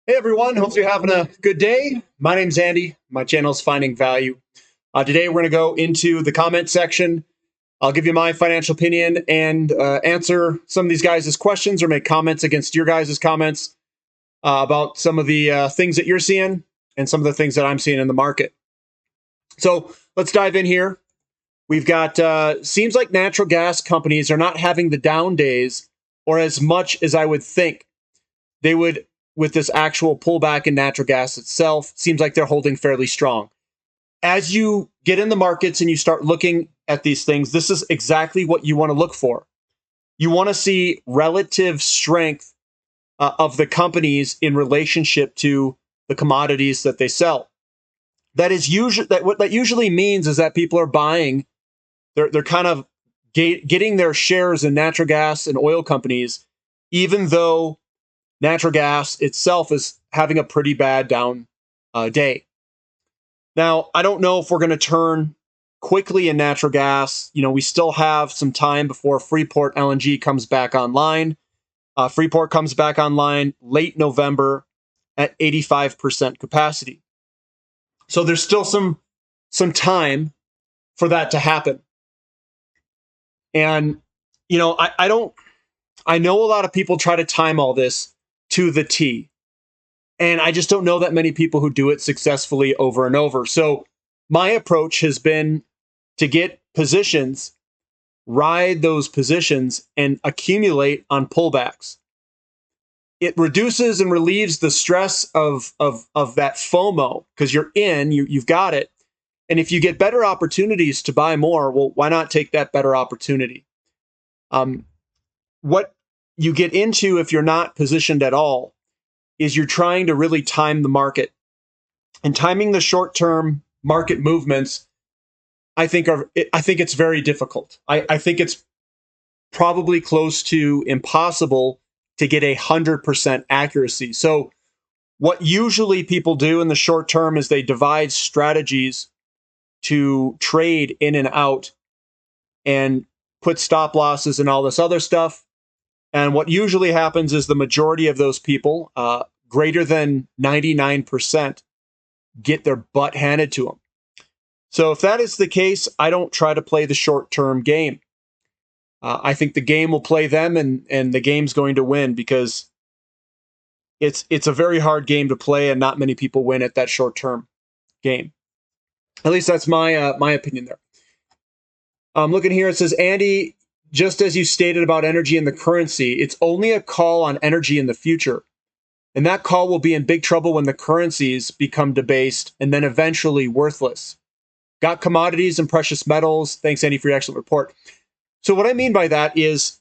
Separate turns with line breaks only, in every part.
Hey everyone, hope you're having a good day. My name's Andy. My channel is Finding Value. Today we're going to go into the comment section. I'll give you my financial opinion and answer some of these guys' questions or make comments against your guys' comments about some of the things that you're seeing and some of the things that I'm seeing in the market. So let's dive in here. We've got, seems like natural gas companies are not having the down days or as much as I would think they would with this actual pullback in natural gas itself. Seems like they're holding fairly strong. As you get in the markets and you start looking at these things, this is exactly what you want to look for. You want to see relative strength of the companies in relationship to the commodities that they sell. That is usually what that usually means is that people are buying. They're kind of getting their shares in natural gas and oil companies, even though natural gas itself is having a pretty bad down day. Now, I don't know if we're going to turn quickly in natural gas. You know, we still have some time before Freeport LNG comes back online. Freeport comes back online late November at 85% capacity. So there's still some time for that to happen. And, you know, I know a lot of people try to time all this to the T. And I just don't know that many people who do it successfully over and over. So my approach has been to get positions, ride those positions, and accumulate on pullbacks. It reduces and relieves the stress of that FOMO because you're in, you've got it. And if you get better opportunities to buy more, well, why not take that better opportunity? What you get into if you're not positioned at all is you're trying to really time the market. And timing the short-term market movements, I think it's very difficult. I think it's probably close to impossible to get 100% accuracy. So what usually people do in the short term is they devise strategies to trade in and out and put stop losses and all this other stuff. And what usually happens is the majority of those people, greater than 99%, get their butt handed to them. So if that is the case, I don't try to play the short-term game. I think the game will play them, and the game's going to win because it's a very hard game to play, and not many people win at that short-term game. At least that's my my opinion there. Looking here, it says, Andy, just as you stated about energy and the currency, it's only a call on energy in the future. And that call will be in big trouble when the currencies become debased and then eventually worthless. Got commodities and precious metals. Thanks, Andy, for your excellent report. So what I mean by that is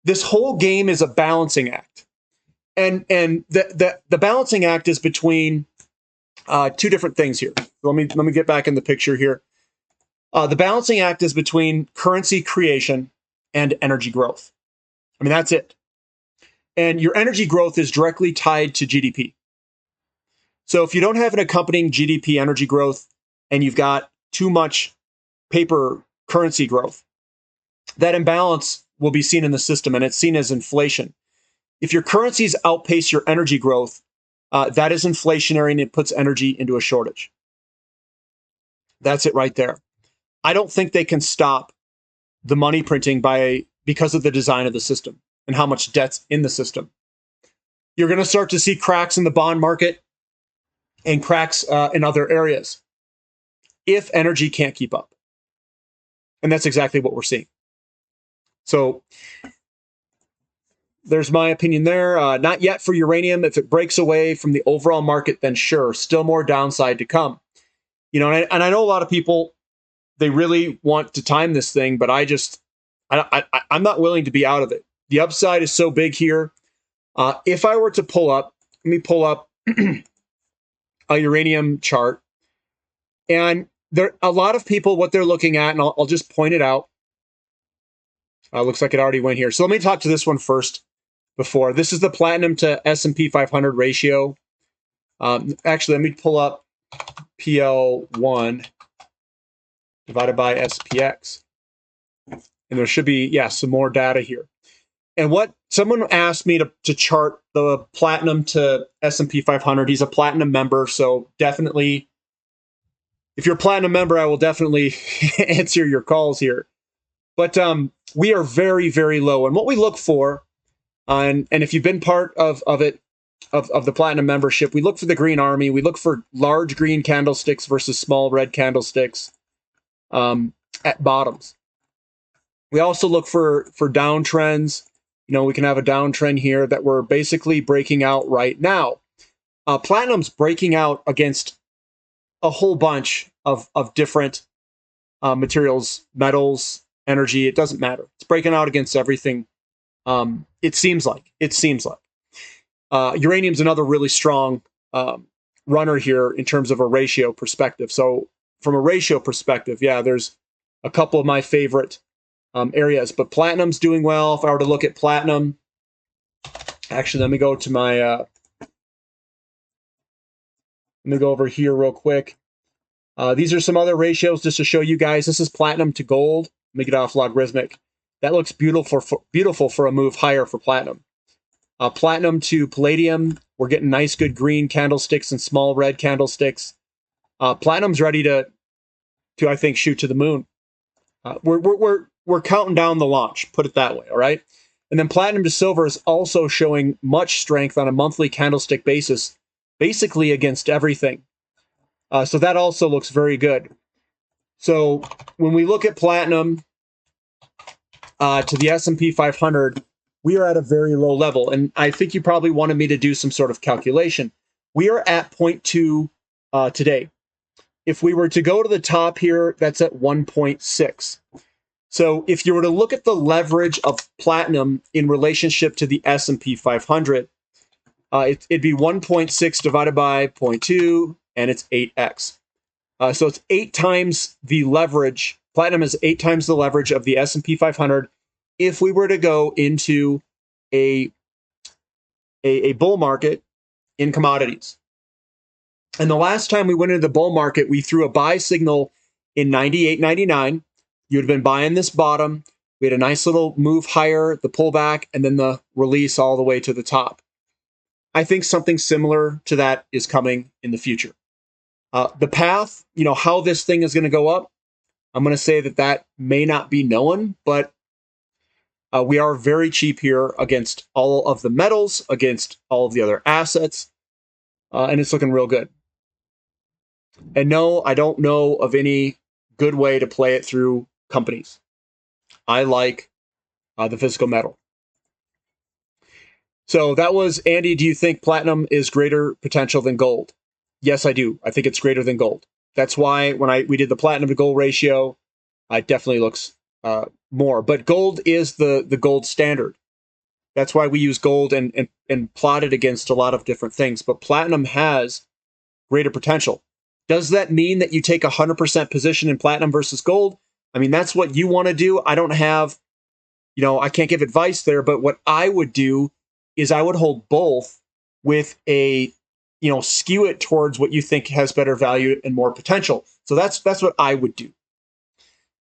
this whole game is a balancing act. And the balancing act is between two different things here. Let me get back in the picture here. The balancing act is between currency creation and energy growth. I mean, that's it. And your energy growth is directly tied to GDP. So if you don't have an accompanying GDP energy growth and you've got too much paper currency growth, that imbalance will be seen in the system, and it's seen as inflation. If your currencies outpace your energy growth, that is inflationary, and it puts energy into a shortage. That's it right there. I don't think they can stop the money printing because of the design of the system and how much debt's in the system. You're going to start to see cracks in the bond market and cracks in other areas if energy can't keep up. And that's exactly what we're seeing. So there's my opinion there. Not yet for uranium. If it breaks away from the overall market, then sure, still more downside to come. You know, and I know a lot of people, they really want to time this thing, but I'm not willing to be out of it. The upside is so big here. If I were to let me pull up a uranium chart, and a lot of people, what they're looking at, and I'll just point it out. Looks like it already went here. So let me talk to this one first. This is the platinum to S&P 500 ratio. Actually, let me pull up PL1 divided by SPX. And there should be, some more data here. And what someone asked me to chart the platinum to S&P 500. He's a platinum member, so definitely, if you're a platinum member, I will definitely answer your calls here. But we are very, very low. And what we look for, and if you've been part of the platinum membership, we look for the green army. We look for large green candlesticks versus small red candlesticks at bottoms. We also look for downtrends. We can have a downtrend here that we're basically breaking out right now. Platinum's breaking out against a whole bunch of different materials, metals, energy. It doesn't matter. It's breaking out against everything. It seems like. Uranium's another really strong runner here in terms of a ratio perspective. So from a ratio perspective, yeah, there's a couple of my favorite areas, but platinum's doing well. If I were to look at platinum, actually, let me go to my, let me go over here real quick. These are some other ratios just to show you guys. This is platinum to gold. Let me get off logarithmic. That looks beautiful for a move higher for platinum. Platinum to palladium, we're getting nice, good green candlesticks and small red candlesticks. Platinum's ready to I think shoot to the moon. We're counting down the launch, put it that way, all right? And then platinum to silver is also showing much strength on a monthly candlestick basis, basically against everything. So that also looks very good. So when we look at platinum to the S&P 500, we are at a very low level. And I think you probably wanted me to do some sort of calculation. We are at 0.2 today. If we were to go to the top here, that's at 1.6. So if you were to look at the leverage of platinum in relationship to the S&P 500, it'd be 1.6 divided by 0.2, and it's 8x. So it's 8 times the leverage. Platinum is 8 times the leverage of the S&P 500 if we were to go into a bull market in commodities. And the last time we went into the bull market, we threw a buy signal in 98, 99. You would have been buying this bottom. We had a nice little move higher, the pullback, and then the release all the way to the top. I think something similar to that is coming in the future. The path, how this thing is going to go up, I'm going to say that may not be known, but we are very cheap here against all of the metals, against all of the other assets, and it's looking real good. And no, I don't know of any good way to play it through companies. I like the physical metal. So that was, Andy, do you think platinum is greater potential than gold? Yes, I do. I think it's greater than gold. That's why when we did the platinum to gold ratio, it definitely looks more. But gold is the gold standard. That's why we use gold and plot it against a lot of different things. But platinum has greater potential. Does that mean that you take 100% position in platinum versus gold? I mean, that's what you want to do. I don't have, I can't give advice there, but what I would do is I would hold both with a, skew it towards what you think has better value and more potential. So that's what I would do.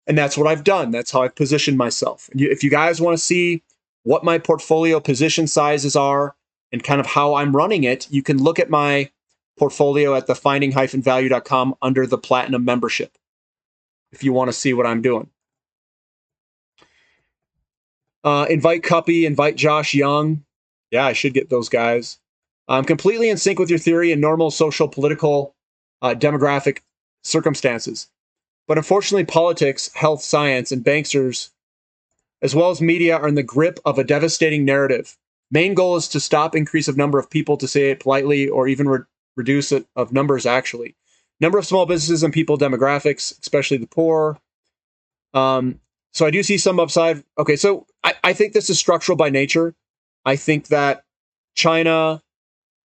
And that's what I've done. That's how I've positioned myself. And if you guys want to see what my portfolio position sizes are and kind of how I'm running it, you can look at my portfolio at the finding-value.com under the platinum membership if you want to see what I'm doing. Invite Cuppy, invite Josh Young. Yeah, I should get those guys. I'm completely in sync with your theory in normal social, political, demographic circumstances. But unfortunately, politics, health, science, and banksters, as well as media, are in the grip of a devastating narrative. Main goal is to stop increase of number of people, to say it politely, or even reduce it of numbers, actually. Number of small businesses and people demographics, especially the poor. So I do see some upside. Okay, so I think this is structural by nature. I think that China,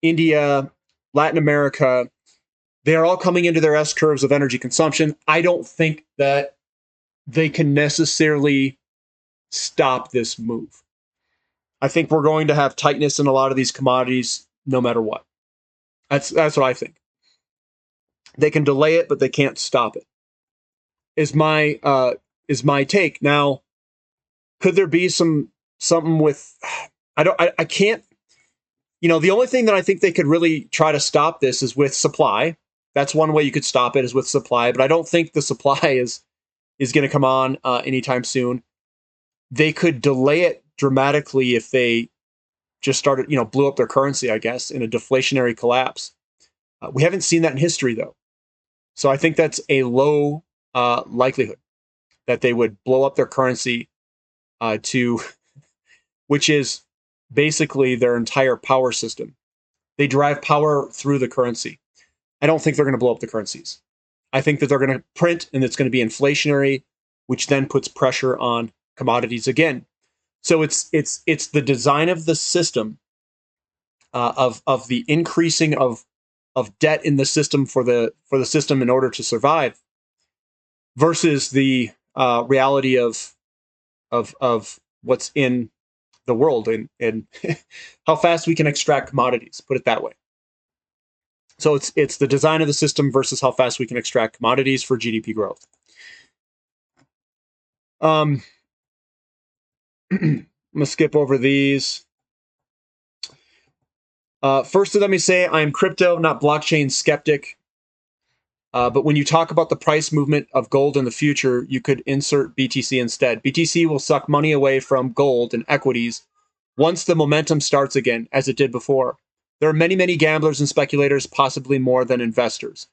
India, Latin America, they are all coming into their S-curves of energy consumption. I don't think that they can necessarily stop this move. I think we're going to have tightness in a lot of these commodities no matter what. That's what I think. They can delay it, but they can't stop it. Is my take. Now, could there be something with, I can't, the only thing that I think they could really try to stop this is with supply. That's one way you could stop it, is with supply, but I don't think the supply is going to come on anytime soon. They could delay it dramatically if they just started, blew up their currency, I guess, in a deflationary collapse. We haven't seen that in history, though. So I think that's a low likelihood that they would blow up their currency which is basically their entire power system. They derive power through the currency. I don't think they're going to blow up the currencies. I think that they're going to print, and it's going to be inflationary, which then puts pressure on commodities again. So it's the design of the system, of the increasing of debt in the system for the system in order to survive, versus the reality of what's in the world, and how fast we can extract commodities. Put it that way. So it's the design of the system versus how fast we can extract commodities for GDP growth. I'm gonna skip over these. First, let me say I am crypto, not blockchain skeptic. But when you talk about the price movement of gold in the future, you could insert BTC instead. BTC will suck money away from gold and equities once the momentum starts again, as it did before. There are many, many gamblers and speculators, possibly more than investors.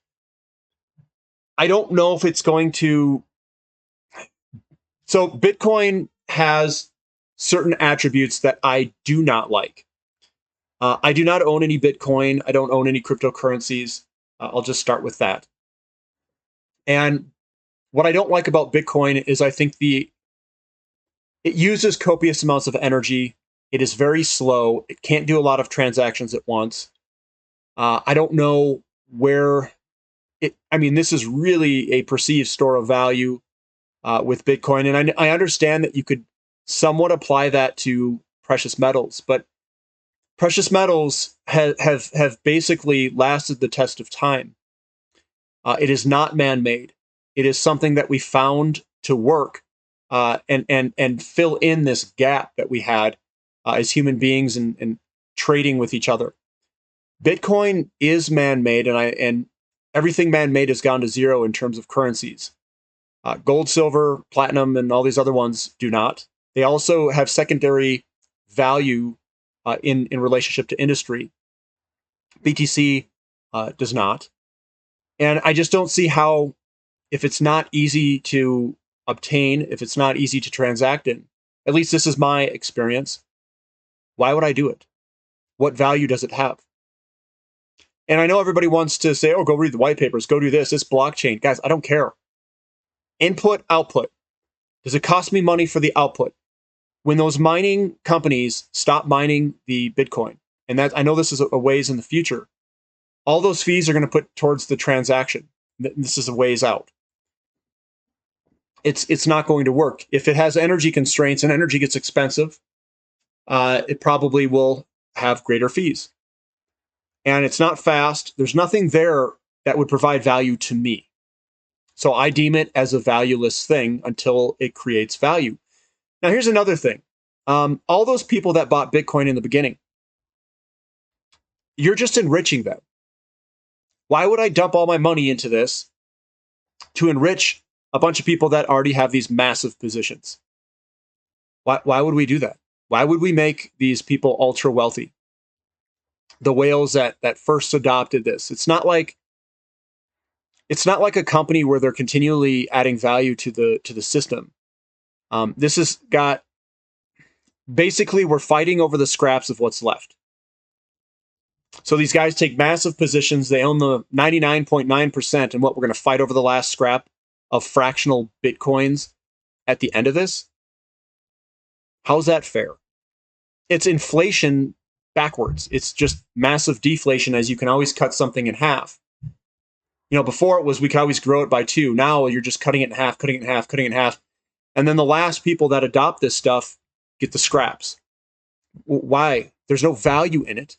I don't know if it's going to... So Bitcoin has certain attributes that I do not like. I do not own any Bitcoin. I don't own any cryptocurrencies. I'll just start with that. And what I don't like about Bitcoin is I think it uses copious amounts of energy. It is very slow. It can't do a lot of transactions at once. I don't know where this is really a perceived store of value with Bitcoin. And I understand that you could somewhat apply that to precious metals, but precious metals have basically lasted the test of time. It is not man-made. It is something that we found to work and fill in this gap that we had as human beings and trading with each other. Bitcoin is man-made, and everything man-made has gone to zero in terms of currencies. Gold, silver, platinum, and all these other ones do not. They also have secondary value in relationship to industry. BTC does not. And I just don't see how, if it's not easy to obtain, if it's not easy to transact in, at least this is my experience, why would I do it? What value does it have? And I know everybody wants to say, oh, go read the white papers, go do this, it's blockchain. Guys, I don't care. Input, output. Does it cost me money for the output? When those mining companies stop mining the Bitcoin, and that I know this is a ways in the future, all those fees are going to put towards the transaction. This is a ways out. It's not going to work. If it has energy constraints and energy gets expensive, it probably will have greater fees. And it's not fast. There's nothing there that would provide value to me. So I deem it as a valueless thing until it creates value. Now, here's another thing. All those people that bought Bitcoin in the beginning, you're just enriching them. Why would I dump all my money into this to enrich a bunch of people that already have these massive positions? Why would we do that? Why would we make these people ultra wealthy? The whales that first adopted this. It's not like a company where they're continually adding value to the system. This has got, basically we're fighting over the scraps of what's left. So these guys take massive positions. They own the 99.9%, and what, we're going to fight over the last scrap of fractional Bitcoins at the end of this? How's that fair? It's inflation backwards. It's just massive deflation, as you can always cut something in half. Before it was we could always grow it by 2. Now you're just cutting it in half, cutting it in half, cutting it in half. And then the last people that adopt this stuff get the scraps. Why? There's no value in it.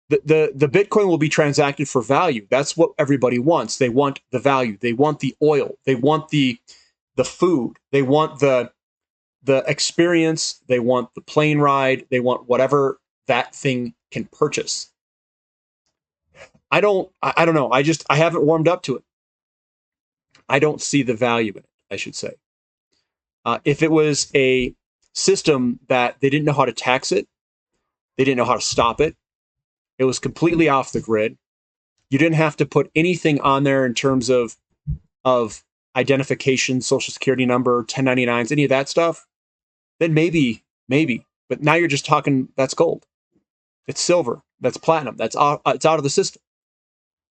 The Bitcoin will be transacted for value. That's what everybody wants. They want the value. They want the oil. They want the food. They want the the experience, they want the plane ride, they want whatever that thing can purchase. I don't know. I haven't warmed up to it. I don't see the value in it, I should say. If it was a system that they didn't know how to tax it, they didn't know how to stop it, it was completely off the grid, you didn't have to put anything on there in terms of identification, social security number, 1099s, any of that stuff, then maybe. But now you're just talking, that's gold. It's silver. That's platinum. It's out of the system.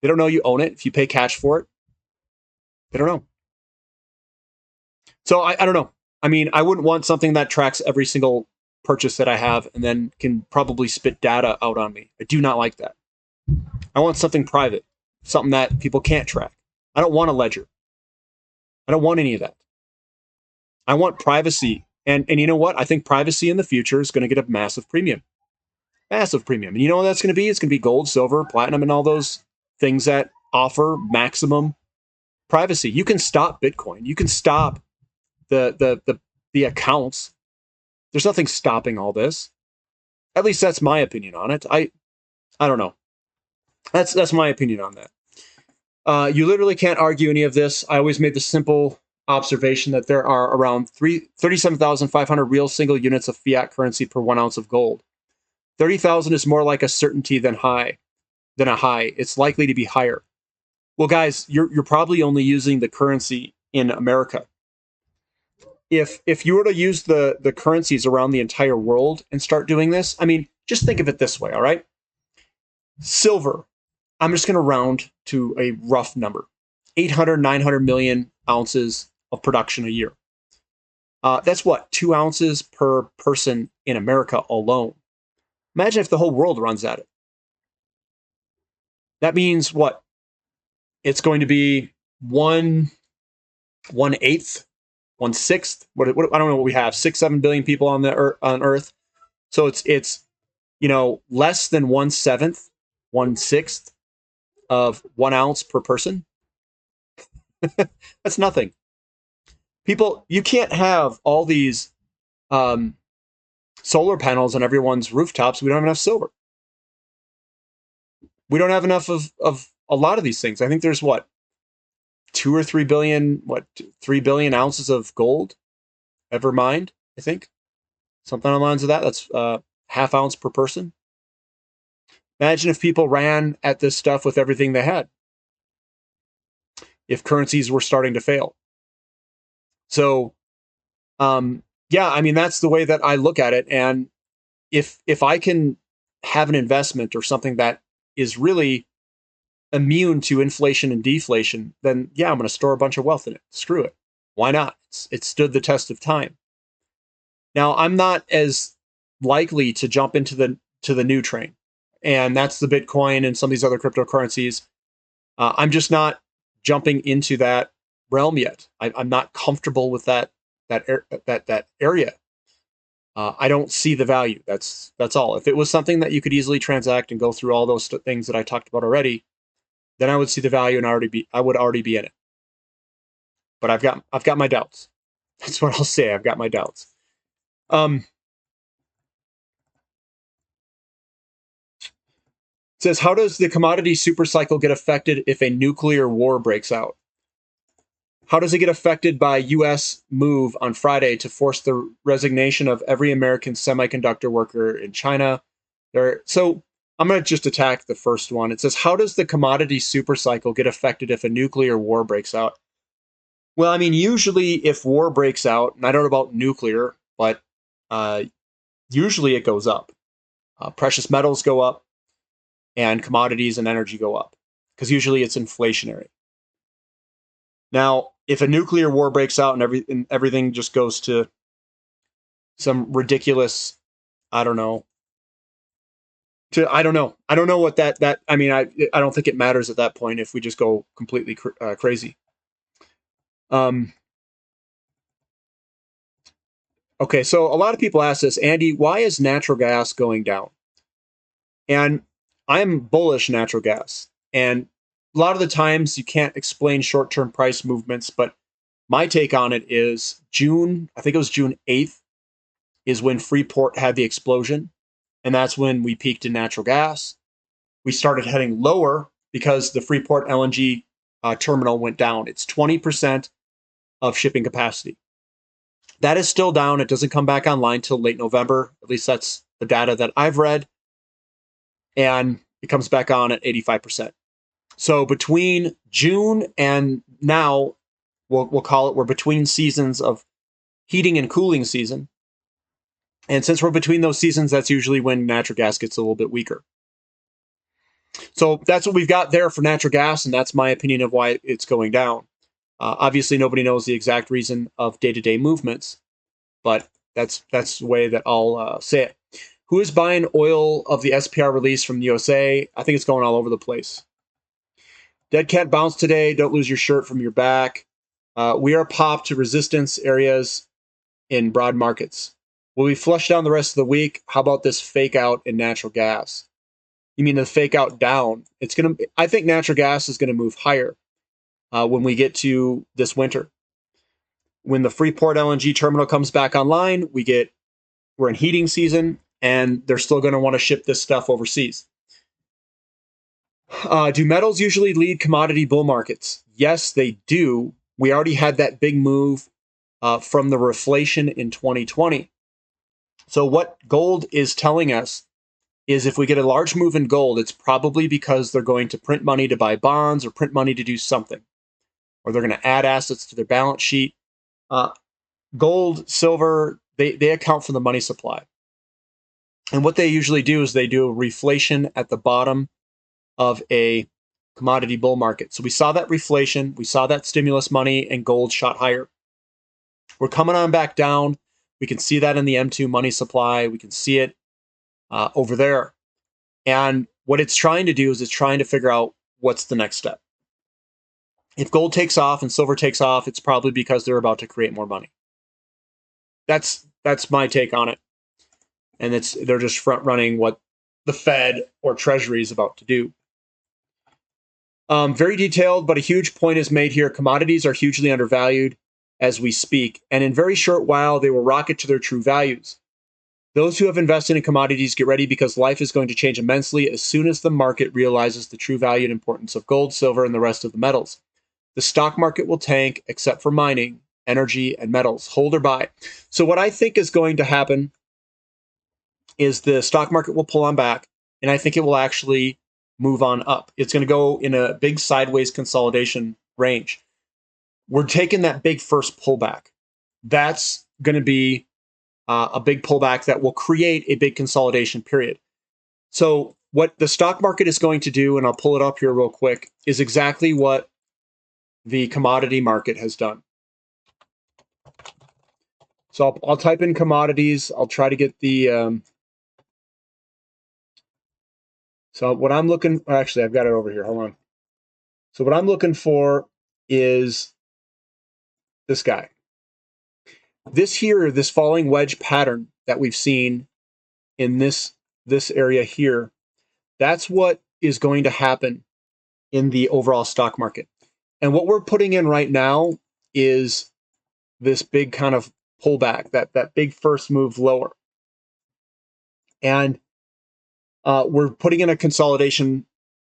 They don't know you own it. If you pay cash for it, they don't know. So I don't know. I mean, I wouldn't want something that tracks every single purchase that I have and then can probably spit data out on me. I do not like that. I want something private, something that people can't track. I don't want a ledger. I don't want any of that. I want privacy. And you know what? I think privacy in the future is going to get a massive premium. Massive premium. And you know what that's going to be? It's going to be gold, silver, platinum, and all those things that offer maximum privacy. You can stop Bitcoin. You can stop the accounts. There's nothing stopping all this. At least that's my opinion on it. I don't know. That's my opinion on that. You literally can't argue any of this. I always made the simple observation that there are around 37,500 real single units of fiat currency per 1 ounce of gold. 30,000 is more like a certainty than a high. It's likely to be higher. Well, guys, you're probably only using the currency in America. If you were to use the currencies around the entire world and start doing this, I mean, just think of it this way, all right? Silver, I'm just going to round to a rough number. 800, 900 million ounces of production a year. That's what, 2 ounces per person in America alone. Imagine if the whole world runs at it. That means what? It's going to be 1/8, 1/6. What I don't know what we have. 6-7 billion people on Earth. So it's less than 1/7, 1/6 of 1 ounce per person. That's nothing. People, you can't have all these solar panels on everyone's rooftops. We don't have enough silver. We don't have enough of a lot of these things. I think there's 2 or 3 billion, 3 billion ounces of gold ever mined, I think. Something on the lines of that. That's ½ ounce per person. Imagine if people ran at this stuff with everything they had. If currencies were starting to fail. So, yeah, I mean, that's the way that I look at it. And if I can have an investment or something that is really immune to inflation and deflation, then yeah, I'm going to store a bunch of wealth in it. Screw it. Why not? It stood the test of time. Now, I'm not as likely to jump into the new train, and that's the Bitcoin and some of these other cryptocurrencies. I'm just not jumping into that realm yet. I'm not comfortable with that area. I don't see the value. That's all. If it was something that you could easily transact and go through all those things that I talked about already, then I would see the value and I would already be in it. But I've got my doubts. That's what I'll say. I've got my doubts. It says, how does the commodity super cycle get affected if a nuclear war breaks out? How does it get affected by U.S. move on Friday to force the resignation of every American semiconductor worker in China? So I'm going to just attack the first one. It says, how does the commodity super cycle get affected if a nuclear war breaks out? Well, I mean, usually if war breaks out, and I don't know about nuclear, but usually it goes up. Precious metals go up, and commodities and energy go up, because usually it's inflationary. Now, if a nuclear war breaks out and everything just goes to some ridiculous, I don't know what that I mean, I don't think it matters at that point if we just go completely crazy. Okay, so a lot of people ask this, Andy, why is natural gas going down? And I'm bullish natural gas. And a lot of the times you can't explain short-term price movements, but My take on it is June, I think it was June 8th, is when Freeport had the explosion. And that's when we peaked in natural gas. We started heading lower because the Freeport LNG terminal went down. It's 20% of shipping capacity. That is still down. It doesn't come back online till late November. At least that's the data that I've read. And it comes back on at 85%. So between June and now, we'll call it, we're between seasons of heating and cooling season. And since we're between those seasons, that's usually when natural gas gets a little bit weaker. So that's what we've got there for natural gas, and that's my opinion of why it's going down. Obviously, nobody knows the exact reason of day-to-day movements, but that's the way that I'll say it. Who is buying oil of the SPR release from the USA? I think it's going all over the place. Dead cat bounce today. Don't lose your shirt from your back. We are popped to resistance areas in broad markets. Will we flush down the rest of the week? How about this fake out in natural gas? You mean the fake out down? I think natural gas is going to move higher when we get to this winter. When the Freeport LNG terminal comes back online, we're in heating season, and they're still going to want to ship this stuff overseas. Do metals usually lead commodity bull markets? Yes, they do. We already had that big move from the reflation in 2020. So what gold is telling us is if we get a large move in gold, it's probably because they're going to print money to buy bonds or print money to do something, or they're going to add assets to their balance sheet. Gold, silver, they account for the money supply. And what they usually do is they do a reflation at the bottom of a commodity bull market. So we saw that reflation, we saw that stimulus money, and gold shot higher. We're coming on back down. We can see that in the M2 money supply. We can see it over there. And what it's trying to do is it's trying to figure out what's the next step. If gold takes off and silver takes off, it's probably because they're about to create more money. That's my take on it. And they're just front running what the Fed or Treasury is about to do. Very detailed, but a huge point is made here. Commodities are hugely undervalued as we speak, and in a very short while, they will rocket to their true values. Those who have invested in commodities, get ready because life is going to change immensely as soon as the market realizes the true value and importance of gold, silver, and the rest of the metals. The stock market will tank except for mining, energy, and metals. Hold or buy. So what I think is going to happen is the stock market will pull on back, and I think it will actually move on up. It's going to go in a big sideways consolidation range. We're taking that big first pullback. That's going to be a big pullback that will create a big consolidation period. So what the stock market is going to do, and I'll pull it up here real quick, is exactly what the commodity market has done. So I'll type in commodities. I'll try to get the... So what I'm looking... Actually, I've got it over here. Hold on. So what I'm looking for is this guy. This here, this falling wedge pattern that we've seen in this area here, that's what is going to happen in the overall stock market. And what we're putting in right now is this big kind of pullback, that big first move lower. And we're putting in a consolidation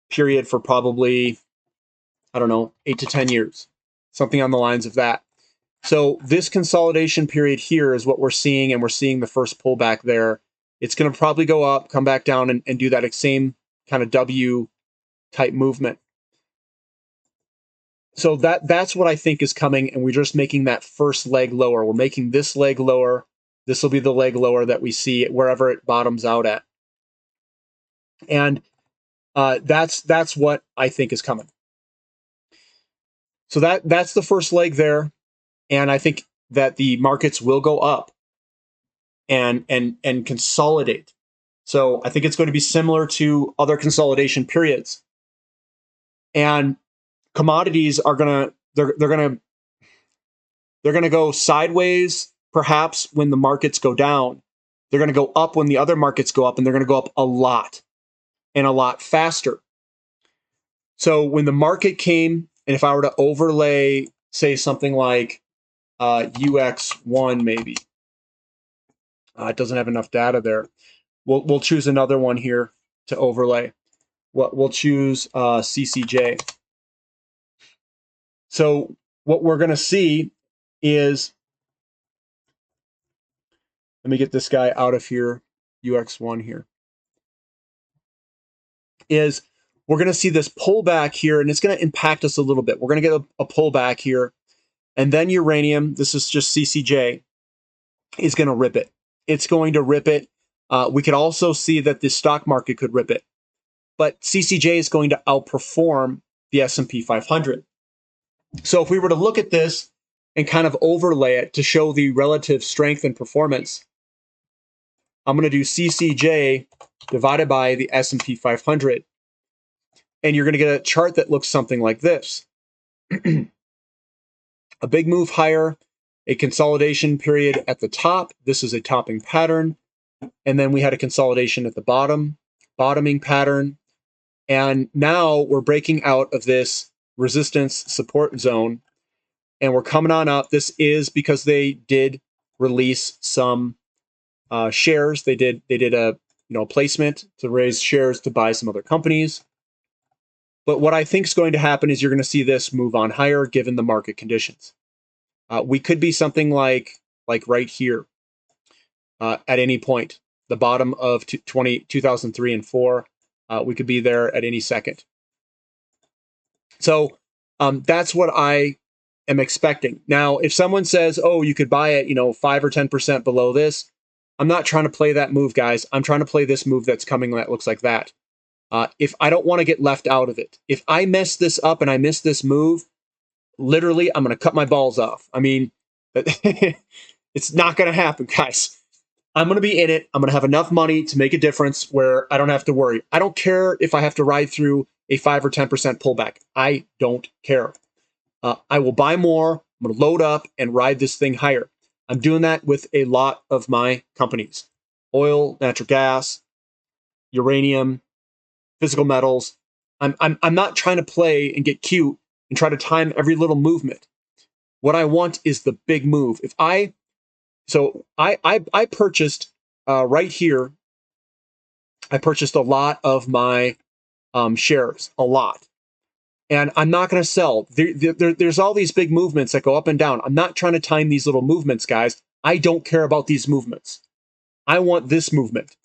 period for probably, I don't know, 8 to 10 years, something on the lines of that. So this consolidation period here is what we're seeing, and we're seeing the first pullback there. It's going to probably go up, come back down, and do that same kind of W type movement. So that's what I think is coming, and we're just making that first leg lower. We're making this leg lower. This will be the leg lower that we see wherever it bottoms out at. And that's what I think is coming. So that's the first leg there. And I think that the markets will go up and consolidate. So I think it's going to be similar to other consolidation periods. And commodities are gonna go sideways perhaps when the markets go down. They're gonna go up when the other markets go up, and they're gonna go up a lot and a lot faster. So when the market came, and if I were to overlay, say something like UX1 maybe. It doesn't have enough data there. We'll choose another one here to overlay. We'll choose CCJ. So what we're going to see is, let me get this guy out of here, UX1 here, is we're going to see this pullback here, and it's going to impact us a little bit. We're going to get a pullback here, and then uranium, this is just CCJ, is going to rip it. It's going to rip it. We could also see that the stock market could rip it. But CCJ is going to outperform the S&P 500. So if we were to look at this and kind of overlay it to show the relative strength and performance, I'm going to do CCJ divided by the S&P 500. And you're going to get a chart that looks something like this. A big move higher, a consolidation period at the top. This is a topping pattern. And then we had a consolidation at the bottom, bottoming pattern. And now we're breaking out of this resistance support zone, and we're coming on up. This is because they did release some shares. They did a placement to raise shares to buy some other companies. But what I think is going to happen is you're going to see this move on higher given the market conditions. We could be something like right here at any point, the bottom of 2003 and 4. We could be there at any second. So that's what I am expecting. Now, if someone says, oh, you could buy it, 5 or 10% below this, I'm not trying to play that move, guys. I'm trying to play this move that's coming that looks like that. If I don't want to get left out of it, if I mess this up and I miss this move, literally, I'm going to cut my balls off. I mean, it's not going to happen, guys. I'm going to be in it. I'm going to have enough money to make a difference where I don't have to worry. I don't care if I have to ride through a 5 or 10% pullback. I don't care. I will buy more. I'm going to load up and ride this thing higher. I'm doing that with a lot of my companies. Oil, natural gas, uranium, physical metals. I'm not trying to play and get cute and try to time every little movement. What I want is the big move. So I purchased right here. I purchased a lot of my shares, a lot, and I'm not going to sell. There's all these big movements that go up and down. I'm not trying to time these little movements, guys. I don't care about these movements. I want this movement.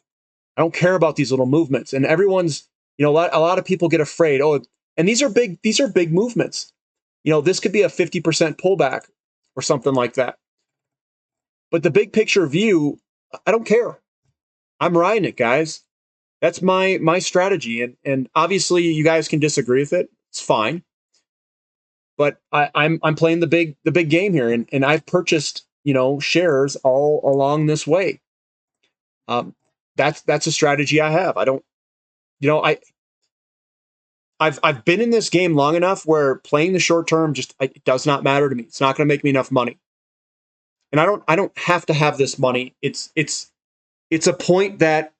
I don't care about these little movements. And everyone's, a lot of people get afraid. Oh, and these are big movements. This could be a 50% pullback or something like that. But the big picture view, I don't care. I'm riding it, guys. That's my strategy. And obviously you guys can disagree with it. It's fine. But I'm playing the big game here. And I've purchased, shares all along this way. That's a strategy I have. I don't, I've been in this game long enough where playing the short term it does not matter to me. It's not going to make me enough money. And I don't have to have this money. It's a point that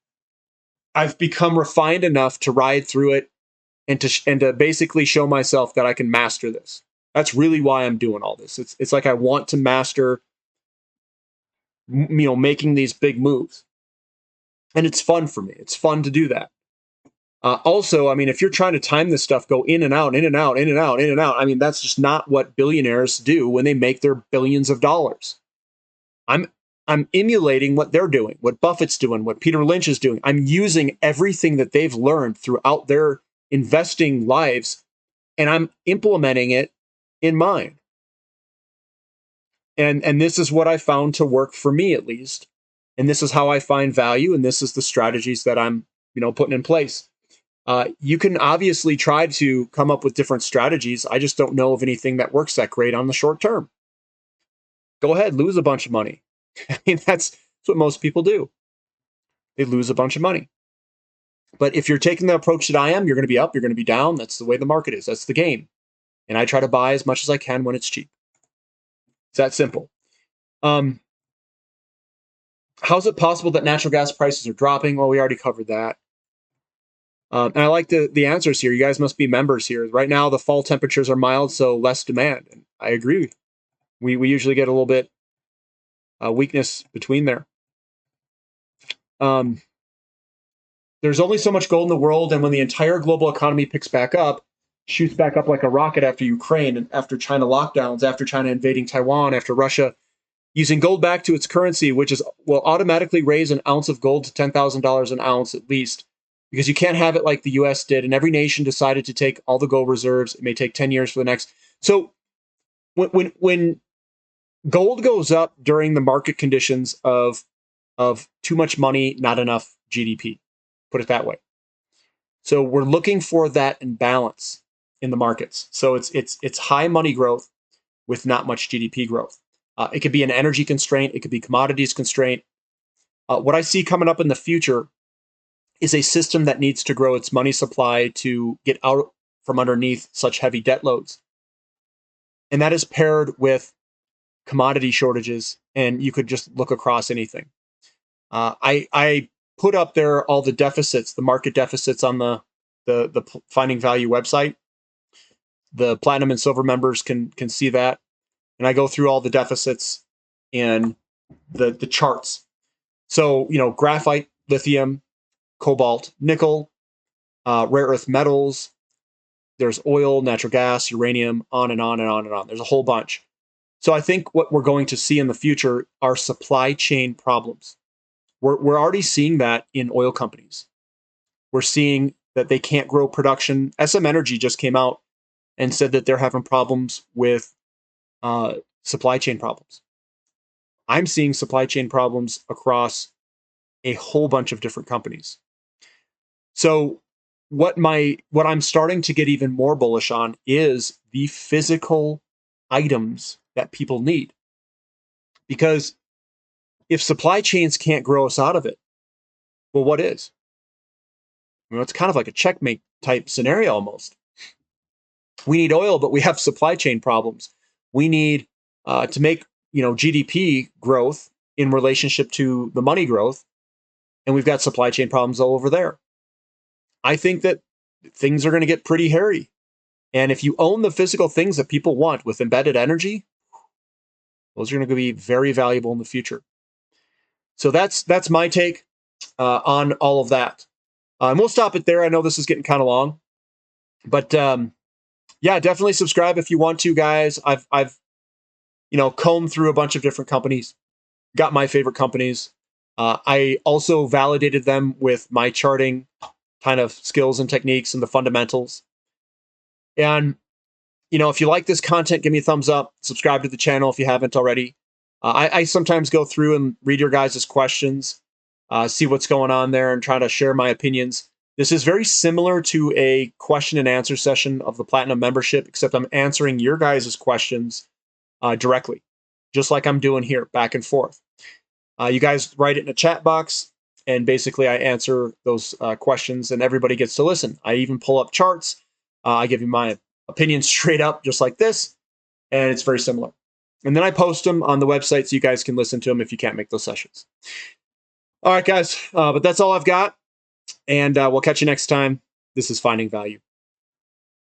I've become refined enough to ride through it and to basically show myself that I can master this. That's really why I'm doing all this. It's like I want to master, making these big moves. And it's fun for me. It's fun to do that. Also, I mean, if you're trying to time this stuff, go in and out, in and out, in and out, in and out. I mean, that's just not what billionaires do when they make their billions of dollars. I'm emulating what they're doing, what Buffett's doing, what Peter Lynch is doing. I'm using everything that they've learned throughout their investing lives, and I'm implementing it in mine. And this is what I found to work for me, at least. And this is how I find value, and this is the strategies that I'm, putting in place. You can obviously try to come up with different strategies. I just don't know of anything that works that great on the short term. Go ahead, lose a bunch of money. I mean, that's what most people do. They lose a bunch of money. But if you're taking the approach that I am, you're going to be up, you're going to be down. That's the way the market is. That's the game. And I try to buy as much as I can when it's cheap. It's that simple. How's it possible that natural gas prices are dropping? Well, we already covered that. And I like the answers here. You guys must be members here. Right now, the fall temperatures are mild, so less demand. And I agree. We usually get a little bit weakness between there. There's only so much gold in the world, and when the entire global economy picks back up, shoots back up like a rocket after Ukraine and after China lockdowns, after China invading Taiwan, after Russia using gold back to its currency, which will automatically raise an ounce of gold to $10,000 an ounce at least, because you can't have it like the U.S. did, and every nation decided to take all the gold reserves. It may take 10 years for the next. So when gold goes up during the market conditions of too much money, not enough GDP, put it that way. So we're looking for that imbalance in the markets. So it's high money growth with not much GDP growth. It could be an energy constraint. It could be commodities constraint. What I see coming up in the future is a system that needs to grow its money supply to get out from underneath such heavy debt loads. And that is paired with commodity shortages, and you could just look across anything. I put up there all the deficits, the market deficits on the Finding Value website. The platinum and silver members can see that. And I go through all the deficits and the charts. So, graphite, lithium, cobalt, nickel, rare earth metals. There's oil, natural gas, uranium, on and on and on and on. There's a whole bunch. So I think what we're going to see in the future are supply chain problems. We're already seeing that in oil companies. We're seeing that they can't grow production. SM Energy just came out and said that they're having problems with supply chain problems. I'm seeing supply chain problems across a whole bunch of different companies. So what I'm starting to get even more bullish on is the physical items that people need. Because if supply chains can't grow us out of it, well, what is? It's kind of like a checkmate type scenario almost. We need oil, but we have supply chain problems. We need to make GDP growth in relationship to the money growth, and we've got supply chain problems all over there. I think that things are going to get pretty hairy. And if you own the physical things that people want with embedded energy, those are going to be very valuable in the future. So that's my take on all of that. And we'll stop it there. I know this is getting kind of long, but yeah, definitely subscribe if you want to, guys. I've combed through a bunch of different companies, got my favorite companies. I also validated them with my charting kind of skills and techniques and the fundamentals. And, if you like this content, give me a thumbs up, subscribe to the channel if you haven't already. I sometimes go through and read your guys' questions, see what's going on there and try to share my opinions. This is very similar to a question and answer session of the Platinum membership, except I'm answering your guys' questions directly, just like I'm doing here, back and forth. You guys write it in a chat box, and basically I answer those questions, and everybody gets to listen. I even pull up charts. I give you my opinion straight up, just like this, and it's very similar. And then I post them on the website so you guys can listen to them if you can't make those sessions. All right, guys, but that's all I've got, and we'll catch you next time. This is Finding Value.